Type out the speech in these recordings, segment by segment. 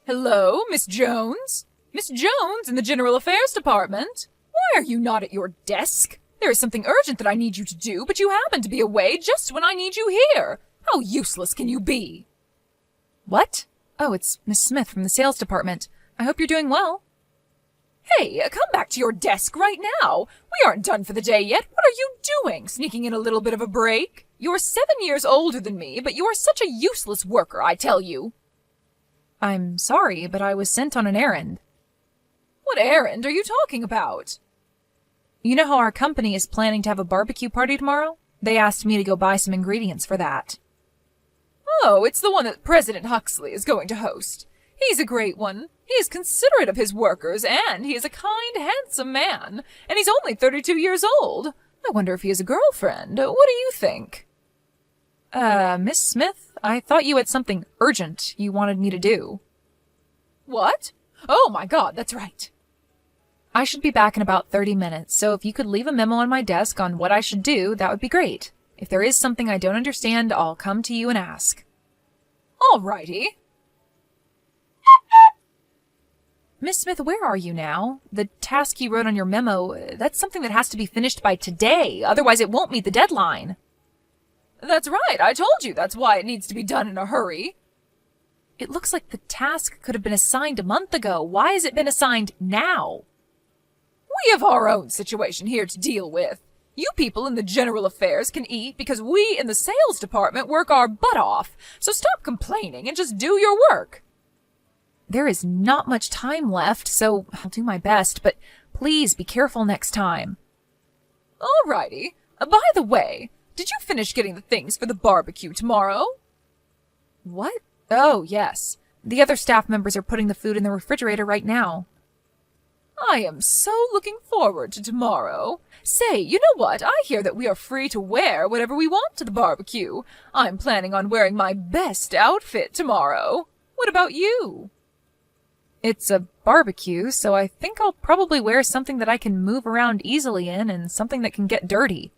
Hello, Miss Jones? Miss Jones in the General Affairs Department? Why are you not at your desk? There is something urgent that I need you to do, but you happen to be away just when I need you here. How useless can you be? What? Oh, it's Miss Smith from the sales department. I hope you're doing well. Hey, come back to your desk right now. We aren't done for the day yet. What are you doing, sneaking in a little bit of a break? You're 7 years older than me, but you are such a useless worker, I tell you. I'm sorry, but I was sent on an errand. What errand are you talking about? You know how our company is planning to have a barbecue party tomorrow? They asked me to go buy some ingredients for that. Oh, it's the one that President Huxley is going to host. He's a great one. He is considerate of his workers, and he is a kind, handsome man, and he's only 32 years old. I wonder if he has a girlfriend. What do you think? Miss Smith, I thought you had something urgent you wanted me to do. What? Oh my God, that's right. I should be back in about 30 minutes, so if you could leave a memo on my desk on what I should do, that would be great. If there is something I don't understand, I'll come to you and ask. All righty. Miss Smith, where are you now? The task you wrote on your memo, that's something that has to be finished by today, otherwise it won't meet the deadline. That's right, I told you that's why it needs to be done in a hurry. It looks like the task could have been assigned a month ago. Why has it been assigned now? We have our own situation here to deal with. You people in the general affairs can eat because we in the sales department work our butt off, so stop complaining and just do your work. There is not much time left, so I'll do my best, but please be careful next time. All righty. By the way, did you finish getting the things for the barbecue tomorrow? What? Oh, yes. The other staff members are putting the food in the refrigerator right now. I am so looking forward to tomorrow. Say, you know what? I hear that we are free to wear whatever we want to the barbecue. I'm planning on wearing my best outfit tomorrow. What about you? It's a barbecue, so I think I'll probably wear something that I can move around easily in and something that can get dirty.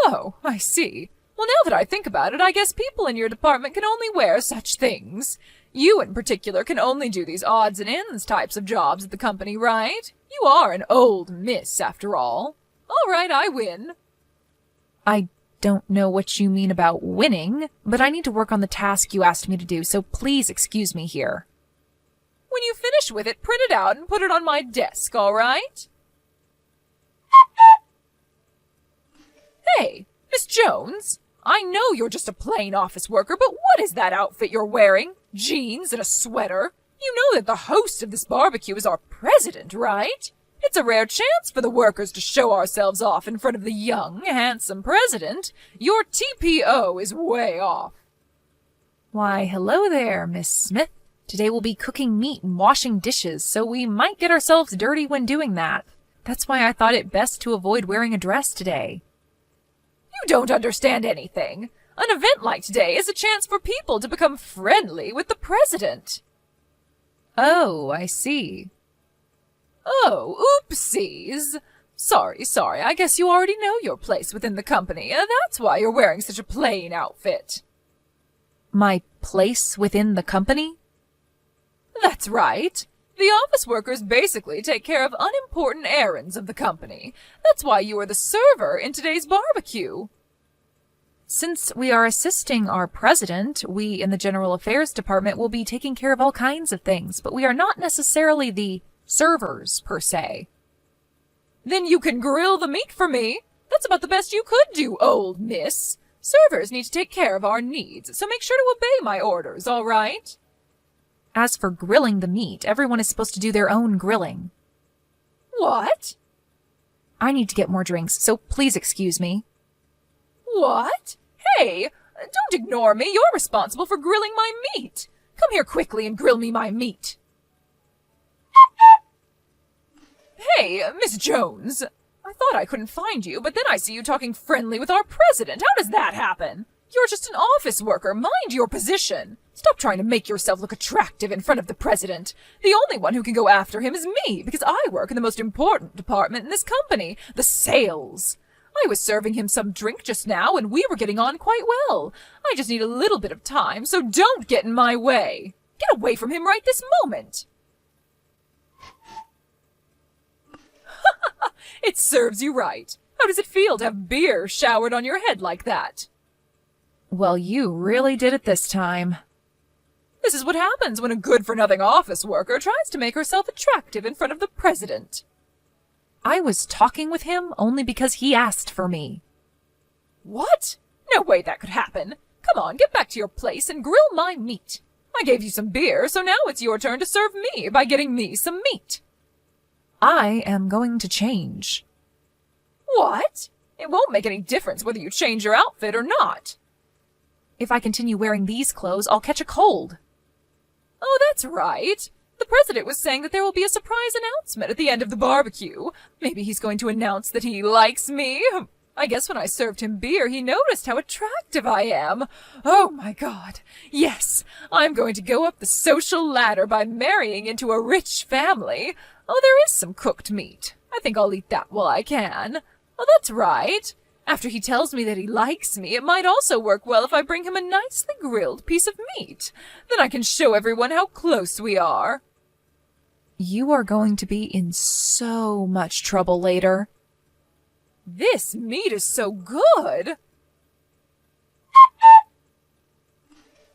Oh, I see. Well, now that I think about it, I guess people in your department can only wear such things. You in particular can only do these odds and ends types of jobs at the company, right? You are an old miss, after all. All right, I win. I don't know what you mean about winning, but I need to work on the task you asked me to do, so please excuse me here. When you finish with it, print it out and put it on my desk, all right? Hey, Miss Jones, I know you're just a plain office worker, but what is that outfit you're wearing? Jeans and a sweater? You know that the host of this barbecue is our president, right? It's a rare chance for the workers to show ourselves off in front of the young, handsome president. Your TPO is way off. Why, hello there, Miss Smith. Today we'll be cooking meat and washing dishes, so we might get ourselves dirty when doing that. That's why I thought it best to avoid wearing a dress today. You don't understand anything. An event like today is a chance for people to become friendly with the president. Oh, I see. Oh, oopsies. Sorry. I guess you already know your place within the company. That's why you're wearing such a plain outfit. My place within the company? That's right. The office workers basically take care of unimportant errands of the company. That's why you are the server in today's barbecue. Since we are assisting our president, we in the General Affairs Department will be taking care of all kinds of things, but we are not necessarily the servers, per se. Then you can grill the meat for me. That's about the best you could do, old miss. Servers need to take care of our needs, so make sure to obey my orders, all right? As for grilling the meat, everyone is supposed to do their own grilling. What? I need to get more drinks, so please excuse me. What? Hey, don't ignore me. You're responsible for grilling my meat. Come here quickly and grill me my meat. Hey, Miss Jones. I thought I couldn't find you, but then I see you talking friendly with our president. How does that happen? You're just an office worker. Mind your position. Stop trying to make yourself look attractive in front of the president. The only one who can go after him is me, because I work in the most important department in this company, the sales. I was serving him some drink just now, and we were getting on quite well. I just need a little bit of time, so don't get in my way. Get Get away from him right this moment! It serves you right. How does it feel to have beer showered on your head like that? Well, you really did it this time. This is what happens when a good-for-nothing office worker tries to make herself attractive in front of the president. I was talking with him only because he asked for me. What? No way that could happen. Come on, get back to your place and grill my meat. I gave you some beer, so now it's your turn to serve me by getting me some meat. I am going to change. What? It won't make any difference whether you change your outfit or not. If I continue wearing these clothes, I'll catch a cold. Oh, that's right. The president was saying that there will be a surprise announcement at the end of the barbecue. Maybe he's going to announce that he likes me. I guess when I served him beer, he noticed how attractive I am. Oh, my God. Yes, I'm going to go up the social ladder by marrying into a rich family. Oh, there is some cooked meat. I think I'll eat that while I can. Oh, that's right. After he tells me that he likes me, it might also work well if I bring him a nicely grilled piece of meat. Then I can show everyone how close we are. You are going to be in so much trouble later. This meat is so good!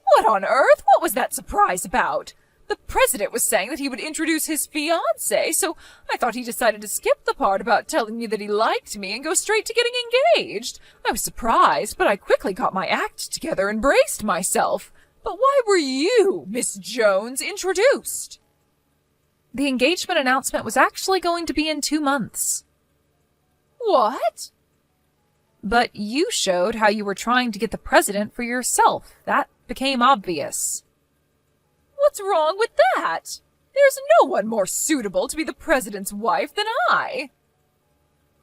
What on earth? What was that surprise about? The president was saying that he would introduce his fiancée, so I thought he decided to skip the part about telling me that he liked me and go straight to getting engaged. I was surprised, but I quickly got my act together and braced myself. But why were you, Miss Jones, introduced? The engagement announcement was actually going to be in 2 months. What? But you showed how you were trying to get the president for yourself. That became obvious. What's wrong with that? There's no one more suitable to be the president's wife than I.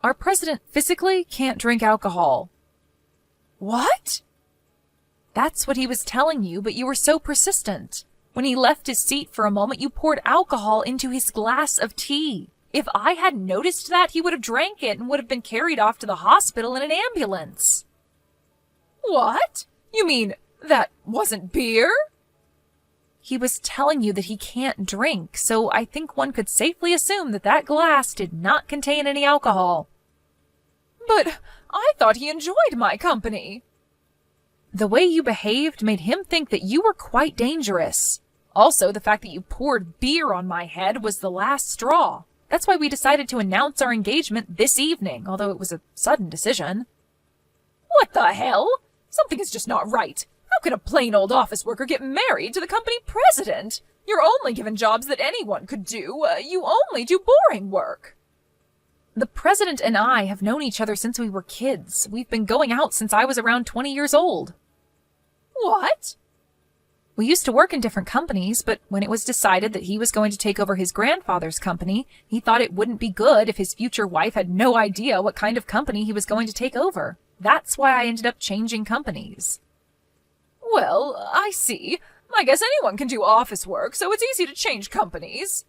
Our president physically can't drink alcohol. What? That's what he was telling you, but you were so persistent. When he left his seat for a moment, you poured alcohol into his glass of tea. If I hadn't noticed that, he would have drank it and would have been carried off to the hospital in an ambulance. What? You mean that wasn't beer? He was telling you that he can't drink, so I think one could safely assume that that glass did not contain any alcohol. But I thought he enjoyed my company. The way you behaved made him think that you were quite dangerous. Also, the fact that you poured beer on my head was the last straw. That's why we decided to announce our engagement this evening, although it was a sudden decision. What the hell? Something is just not right. How can a plain old office worker get married to the company president? You're only given jobs that anyone could do. You only do boring work. The president and I have known each other since we were kids. We've been going out since I was around 20 years old. What? We used to work in different companies, but when it was decided that he was going to take over his grandfather's company, he thought it wouldn't be good if his future wife had no idea what kind of company he was going to take over. That's why I ended up changing companies. Well, I see. I guess anyone can do office work, so it's easy to change companies.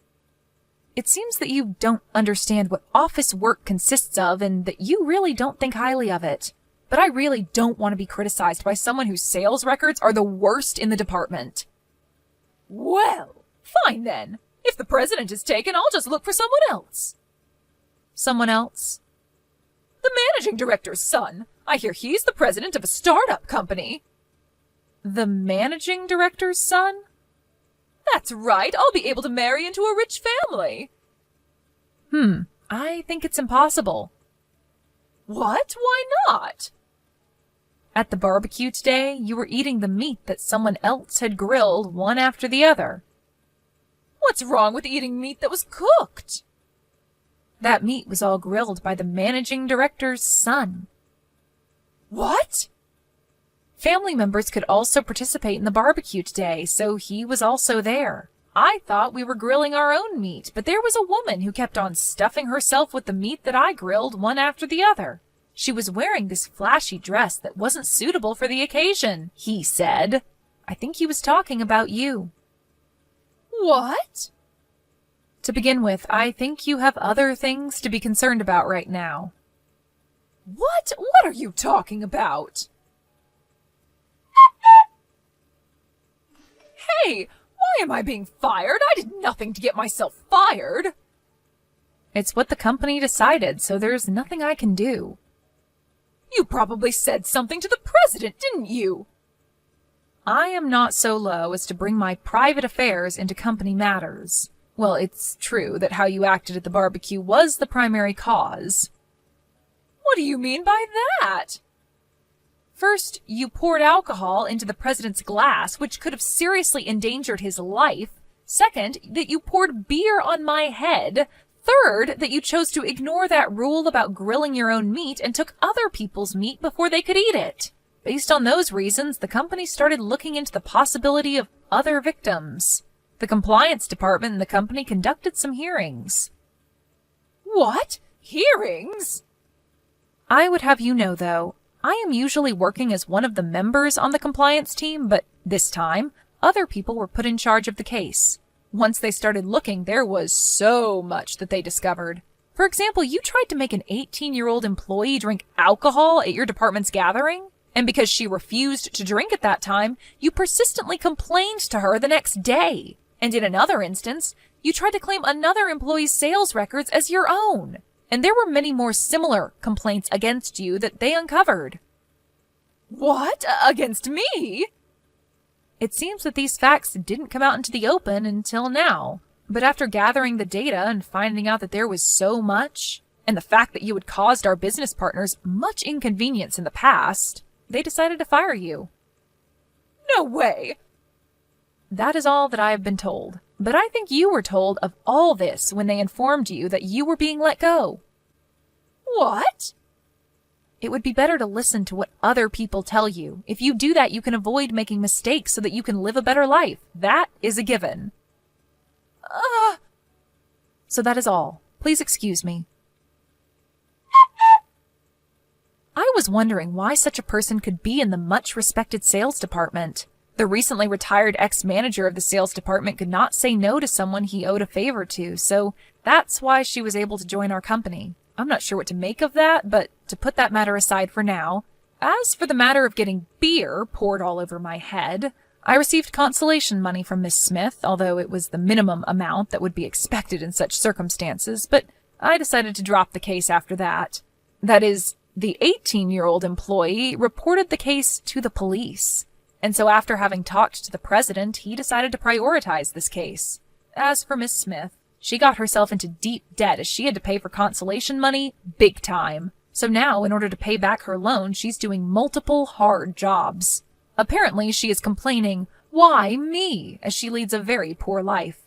It seems that you don't understand what office work consists of and that you really don't think highly of it. But I really don't want to be criticized by someone whose sales records are the worst in the department. Well, fine then. If the president is taken, I'll just look for someone else. Someone else? The managing director's son. I hear he's the president of a startup company. The managing director's son? That's right. I'll be able to marry into a rich family. I think it's impossible. What? Why not? At the barbecue today, you were eating the meat that someone else had grilled one after the other. What's wrong with eating meat that was cooked? That meat was all grilled by the managing director's son. What? Family members could also participate in the barbecue today, so he was also there. I thought we were grilling our own meat, but there was a woman who kept on stuffing herself with the meat that I grilled one after the other. She was wearing this flashy dress that wasn't suitable for the occasion, he said. I think he was talking about you. What? To begin with, I think you have other things to be concerned about right now. What? What are you talking about? Hey, Why am I being fired? I did nothing to get myself fired. It's what the company decided, so there's nothing I can do. You probably said something to the president, didn't you? I am not so low as to bring my private affairs into company matters. Well, it's true that how you acted at the barbecue was the primary cause. What do you mean by that? First, you poured alcohol into the president's glass, which could have seriously endangered his life. Second, that you poured beer on my head. Third, that you chose to ignore that rule about grilling your own meat and took other people's meat before they could eat it. Based on those reasons, the company started looking into the possibility of other victims. The compliance department in the company conducted some hearings. What? Hearings? I would have you know, though, I am usually working as one of the members on the compliance team, but this time, other people were put in charge of the case. Once they started looking, there was so much that they discovered. For example, you tried to make an 18-year-old employee drink alcohol at your department's gathering, and because she refused to drink at that time, you persistently complained to her the next day. And in another instance, you tried to claim another employee's sales records as your own. And there were many more similar complaints against you that they uncovered. What? Against me? It seems that these facts didn't come out into the open until now. But after gathering the data and finding out that there was so much, and the fact that you had caused our business partners much inconvenience in the past, they decided to fire you. No way! That is all that I have been told. But I think you were told of all this when they informed you that you were being let go. What? It would be better to listen to what other people tell you. If you do that, you can avoid making mistakes so that you can live a better life. That is a given. So that is all. Please excuse me. I was wondering why such a person could be in the much-respected sales department. The recently retired ex-manager of the sales department could not say no to someone he owed a favor to, so that's why she was able to join our company. I'm not sure what to make of that, but to put that matter aside for now. As for the matter of getting beer poured all over my head, I received consolation money from Miss Smith, although it was the minimum amount that would be expected in such circumstances, but I decided to drop the case after that. That is, the 18-year-old employee reported the case to the police. And so after having talked to the president, he decided to prioritize this case. As for Miss Smith, she got herself into deep debt as she had to pay for consolation money big time. So now, in order to pay back her loan, she's doing multiple hard jobs. Apparently, she is complaining, "Why me?" as she leads a very poor life.